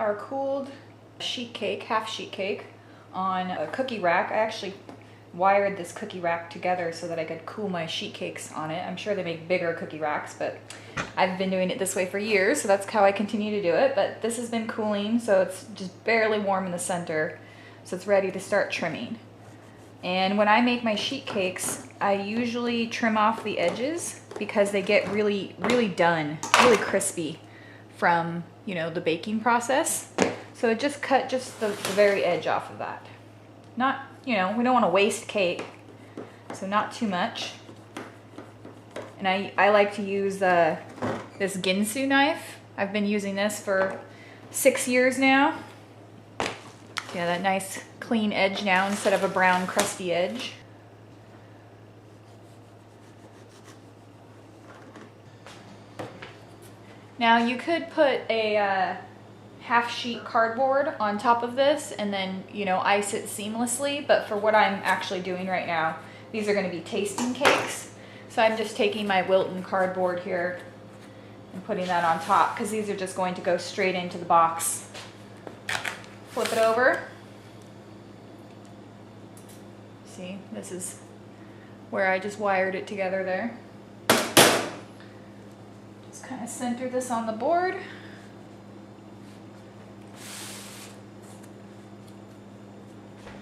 our cooled sheet cake, half sheet cake, on a cookie rack. I actually wired this cookie rack together so that I could cool my sheet cakes on it. I'm sure they make bigger cookie racks, but I've been doing it this way for years, so that's how I continue to do it. But this has been cooling, so it's just barely warm in the center, so it's ready to start trimming. And when I make my sheet cakes, I usually trim off the edges because they get really done, really crispy from, you know, the baking process. So just cut just the very edge off of that. Not, you know, we don't want to waste cake, so not too much. And I like to use this Ginsu knife. I've been using this for 6 years now. Yeah, that nice clean edge now instead of a brown crusty edge. Now you could put a half sheet cardboard on top of this and then, you know, ice it seamlessly, but for what I'm actually doing right now, these are going to be tasting cakes. So I'm just taking my Wilton cardboard here and putting that on top because these are just going to go straight into the box. Flip it over. See, this is where I just wired it together there. Just kind of center this on the board.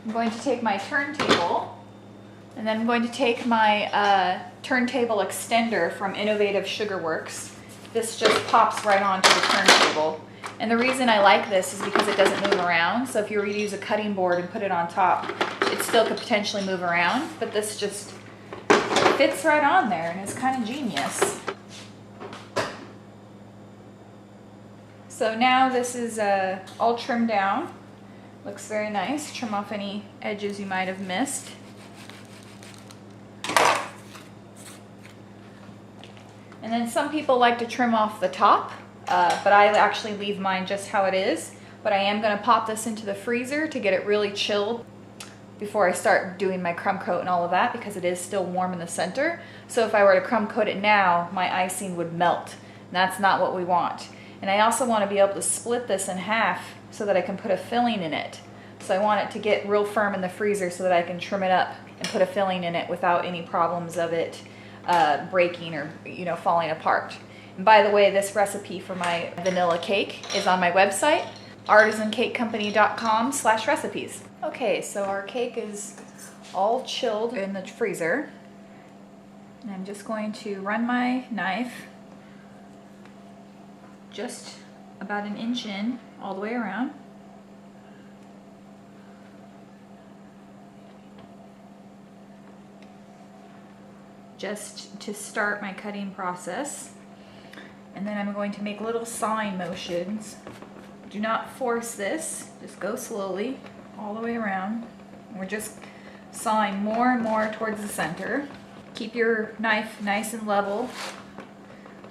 I'm going to take my turntable, and then I'm going to take my turntable extender from Innovative Sugar Works. This just pops right onto the turntable. And the reason I like this is because it doesn't move around. So if you were to use a cutting board and put it on top, it still could potentially move around, but this just fits right on there and it's kind of genius. So now this is all trimmed down. Looks very nice. Trim off any edges you might have missed. And then some people like to trim off the top, but I actually leave mine just how it is. But I am going to pop this into the freezer to get it really chilled before I start doing my crumb coat and all of that, because it is still warm in the center. So if I were to crumb coat it now, my icing would melt. And that's not what we want. And I also want to be able to split this in half so that I can put a filling in it. So I want it to get real firm in the freezer so that I can trim it up and put a filling in it without any problems of it breaking or, you know, falling apart. And by the way, this recipe for my vanilla cake is on my website, artisancakecompany.com/recipes. Okay, so our cake is all chilled in the freezer. And I'm just going to run my knife just about an inch in all the way around. Just to start my cutting process. And then I'm going to make little sawing motions. Do not force this, just go slowly all the way around. And we're just sawing more and more towards the center. Keep your knife nice and level.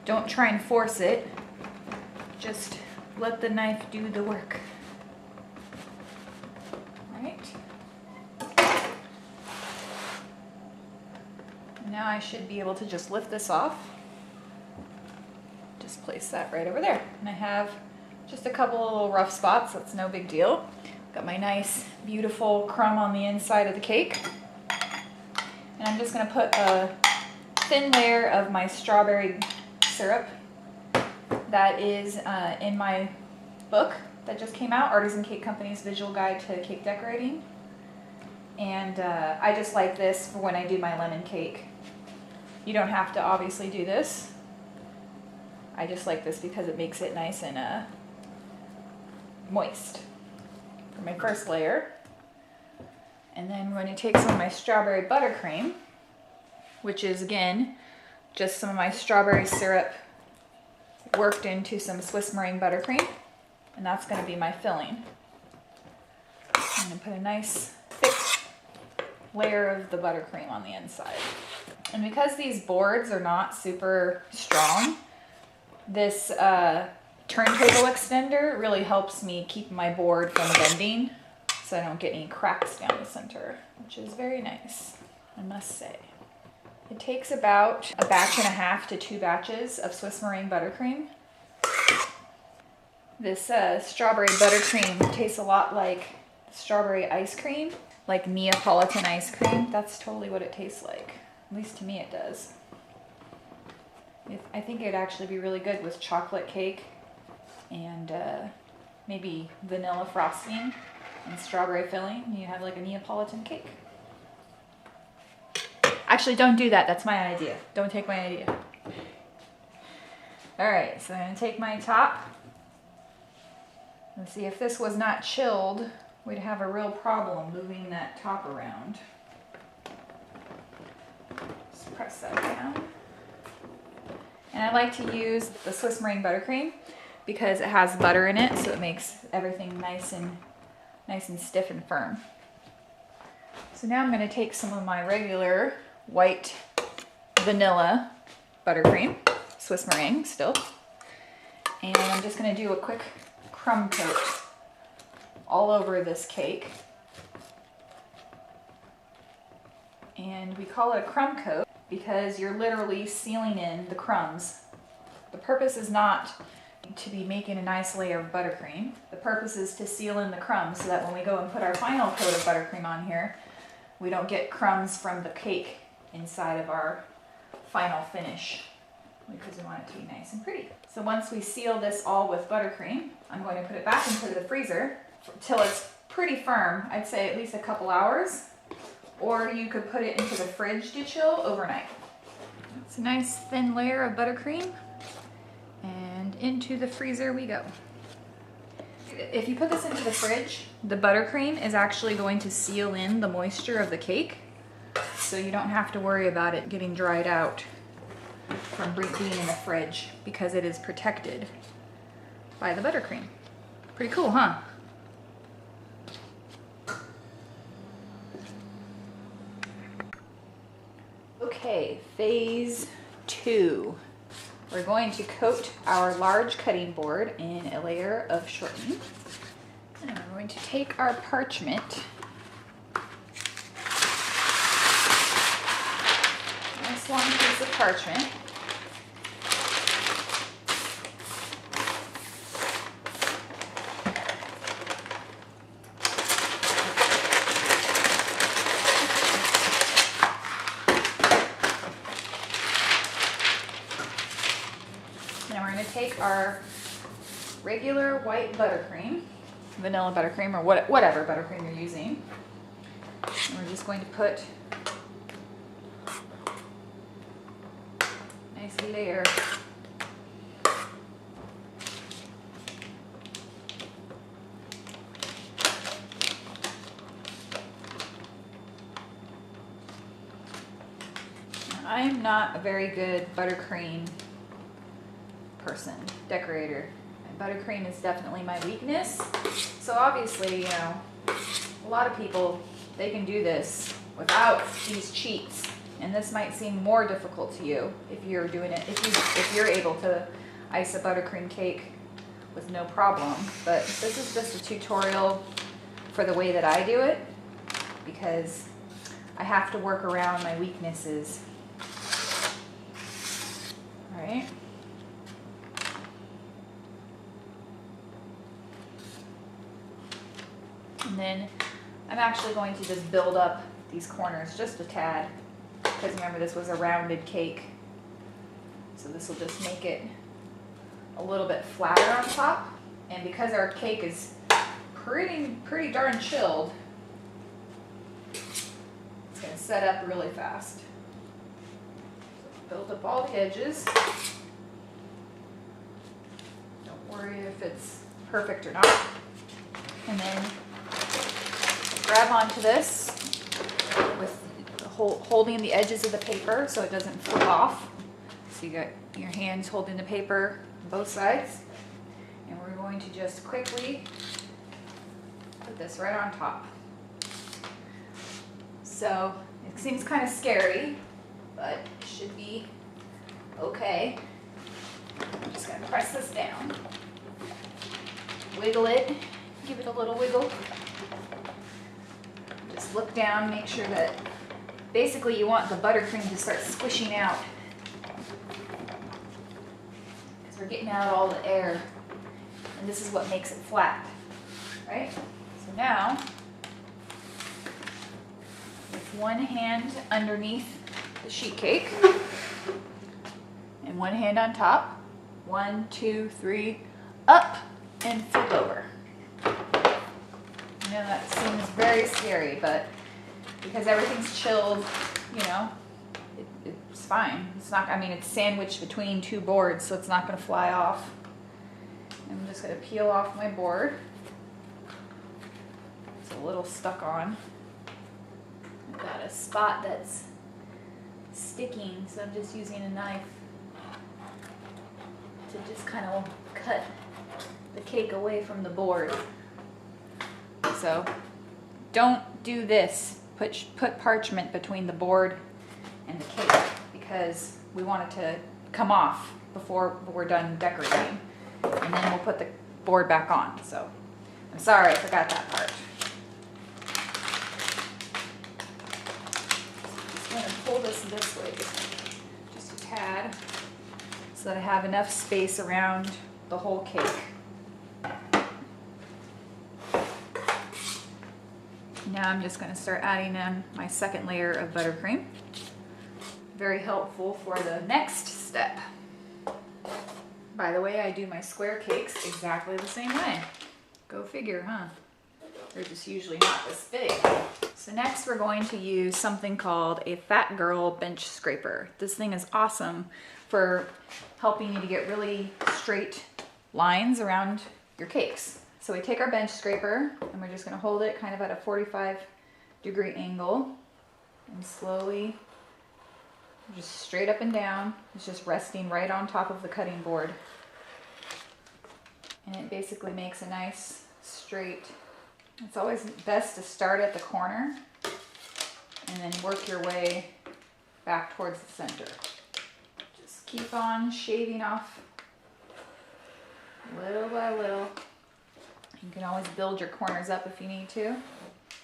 Don't try and force it. Just let the knife do the work. Right. Now I should be able to just lift this off. Just place that right over there. And I have just a couple of little rough spots, that's no big deal. Got my nice, beautiful crumb on the inside of the cake. And I'm just gonna put a thin layer of my strawberry syrup that is in my book that just came out, Artisan Cake Company's Visual Guide to Cake Decorating. And I just like this for when I do my lemon cake. You don't have to obviously do this. I just like this because it makes it nice and moist for my first layer. And then I'm going to take some of my strawberry buttercream, which is again just some of my strawberry syrup worked into some Swiss meringue buttercream, and that's going to be my filling. I'm going to put a nice thick layer of the buttercream on the inside. And because these boards are not super strong, this turntable extender really helps me keep my board from bending so I don't get any cracks down the center, which is very nice, I must say. It takes about a batch and a half to 2 batches of Swiss meringue buttercream. This strawberry buttercream tastes a lot like strawberry ice cream, like Neapolitan ice cream. That's totally what it tastes like. At least to me it does. I think it'd actually be really good with chocolate cake and maybe vanilla frosting and strawberry filling. You have like a Neapolitan cake. Actually, don't do that. That's my idea. Don't take my idea. All right, so I'm gonna take my top. Let's see, if this was not chilled, we'd have a real problem moving that top around. Just press that down. And I like to use the Swiss meringue buttercream because it has butter in it, so it makes everything nice and stiff and firm. So now I'm going to take some of my regular white vanilla buttercream, Swiss meringue still, and I'm just going to do a quick crumb coat all over this cake. And we call it a crumb coat because you're literally sealing in the crumbs. The purpose is not to be making a nice layer of buttercream. The purpose is to seal in the crumbs so that when we go and put our final coat of buttercream on here, we don't get crumbs from the cake inside of our final finish, because we want it to be nice and pretty. So once we seal this all with buttercream, I'm going to put it back into the freezer till it's pretty firm. I'd say at least a couple hours, or you could put it into the fridge to chill overnight. It's a nice thin layer of buttercream, and into the freezer we go. If you put this into the fridge, the buttercream is actually going to seal in the moisture of the cake, so you don't have to worry about it getting dried out from being in the fridge because it is protected by the buttercream. Pretty cool, huh? Okay, phase 2. We're going to coat our large cutting board in a layer of shortening. And we're going to take our parchment. Nice long piece of parchment. Take our regular white buttercream, vanilla buttercream, or whatever buttercream you're using, and we're just going to put a nice layer. I'm not a very good buttercream person, decorator. And buttercream is definitely my weakness. So obviously, you know, a lot of people, they can do this without these cheats. And this might seem more difficult to you if you're doing it, if you're able to ice a buttercream cake with no problem. But this is just a tutorial for the way that I do it, because I have to work around my weaknesses. All right. And then I'm actually going to just build up these corners just a tad, because remember this was a rounded cake. So this will just make it a little bit flatter on top. And because our cake is pretty darn chilled, it's going to set up really fast. So build up all the edges. Don't worry if it's perfect or not. And then grab onto this with holding the edges of the paper so it doesn't flip off. So you got your hands holding the paper on both sides. And we're going to just quickly put this right on top. So it seems kind of scary, but it should be okay. I'm just going to press this down. Wiggle it. Give it a little wiggle. Just look down, make sure that basically you want the buttercream to start squishing out, because we're getting out all the air And this is what makes it flat, right? So now, with one hand underneath the sheet cake and one hand on top, 1, 2, 3, up and flip over. I know that seems very scary, but because everything's chilled, you know, it's fine. It's not, I mean, it's sandwiched between two boards, so it's not going to fly off. I'm just going to peel off my board. It's a little stuck on. I've got a spot that's sticking, so I'm just using a knife to just kind of cut the cake away from the board. So don't do this. Put parchment between the board and the cake because we want it to come off before we're done decorating. And then we'll put the board back on. So I'm sorry, I forgot that part. Just going to pull this way, just a tad, so that I have enough space around the whole cake. Now I'm just going to start adding in my second layer of buttercream. Very helpful for the next step. By the way, I do my square cakes exactly the same way. Go figure, huh? They're just usually not this big. So next we're going to use something called a Fat Girl bench scraper. This thing is awesome for helping you to get really straight lines around your cakes. So we take our bench scraper and we're just going to hold it kind of at a 45-degree angle and slowly, just straight up and down. It's just resting right on top of the cutting board. And it basically makes a nice straight. It's always best to start at the corner and then work your way back towards the center. Just keep on shaving off little by little. You can always build your corners up if you need to.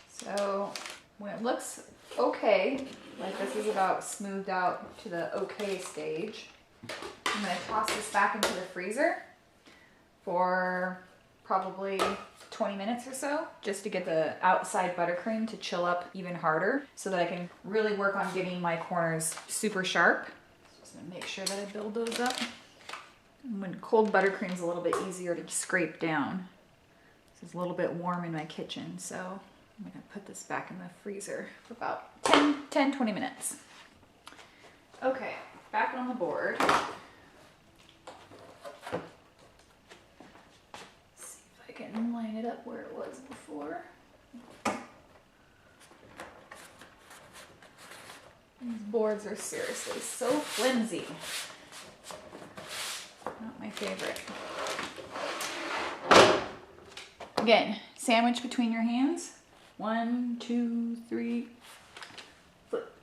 So when it looks okay, like this is about smoothed out to the okay stage, I'm going to toss this back into the freezer for probably 20 minutes or so, just to get the outside buttercream to chill up even harder so that I can really work on getting my corners super sharp. Just going to make sure that I build those up. And when cold buttercream is a little bit easier to scrape down. It's a little bit warm in my kitchen, so I'm going to put this back in the freezer for about 10-20 minutes. Okay, back on the board. Let's see if I can line it up where it was before. These boards are seriously so flimsy. Not my favorite. Again, sandwich between your hands. 1, 2, 3, flip.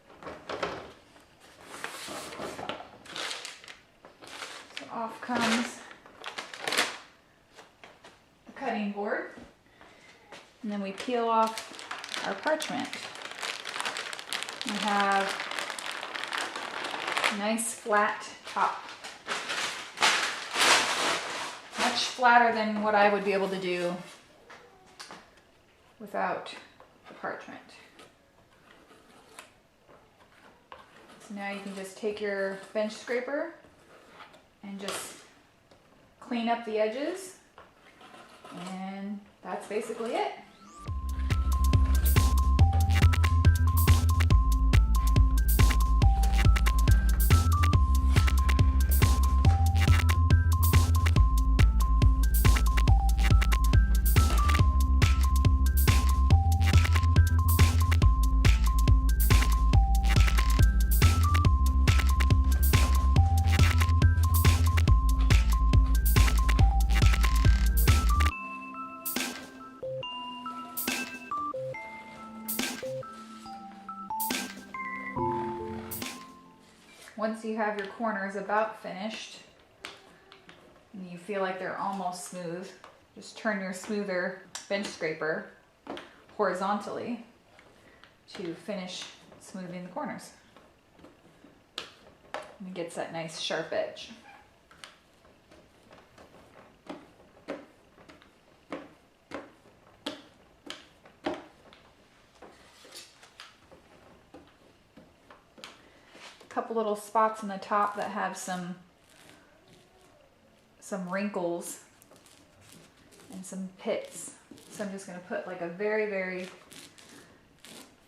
So off comes the cutting board. And then we peel off our parchment. We have a nice flat top. Much flatter than what I would be able to do without the parchment. So now you can just take your bench scraper and just clean up the edges, and that's basically it. Once you have your corners about finished, and you feel like they're almost smooth, just turn your smoother bench scraper horizontally to finish smoothing the corners. And it gets that nice sharp edge. couple little spots on the top that have some wrinkles and some pits. So I'm just going to put like a very, very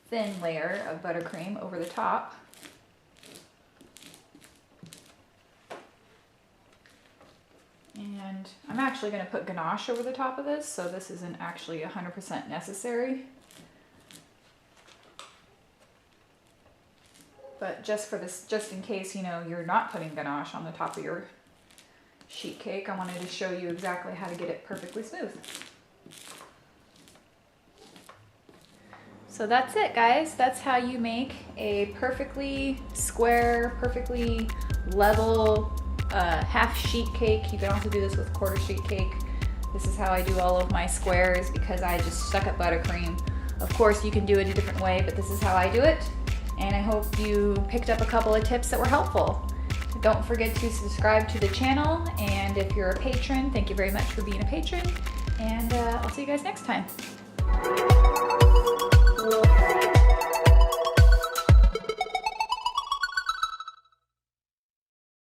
thin layer of buttercream over the top. And I'm actually going to put ganache over the top of this, so this isn't actually 100% necessary. But just for this, just in case, you know, you're not putting ganache on the top of your sheet cake, I wanted to show you exactly how to get it perfectly smooth. So that's it, guys. That's how you make a perfectly square, perfectly level half sheet cake. You can also do this with quarter sheet cake. This is how I do all of my squares because I just stuck up buttercream. Of course, you can do it a different way, but this is how I do it. And I hope you picked up a couple of tips that were helpful. Don't forget to subscribe to the channel, and if you're a patron, thank you very much for being a patron, and I'll see you guys next time.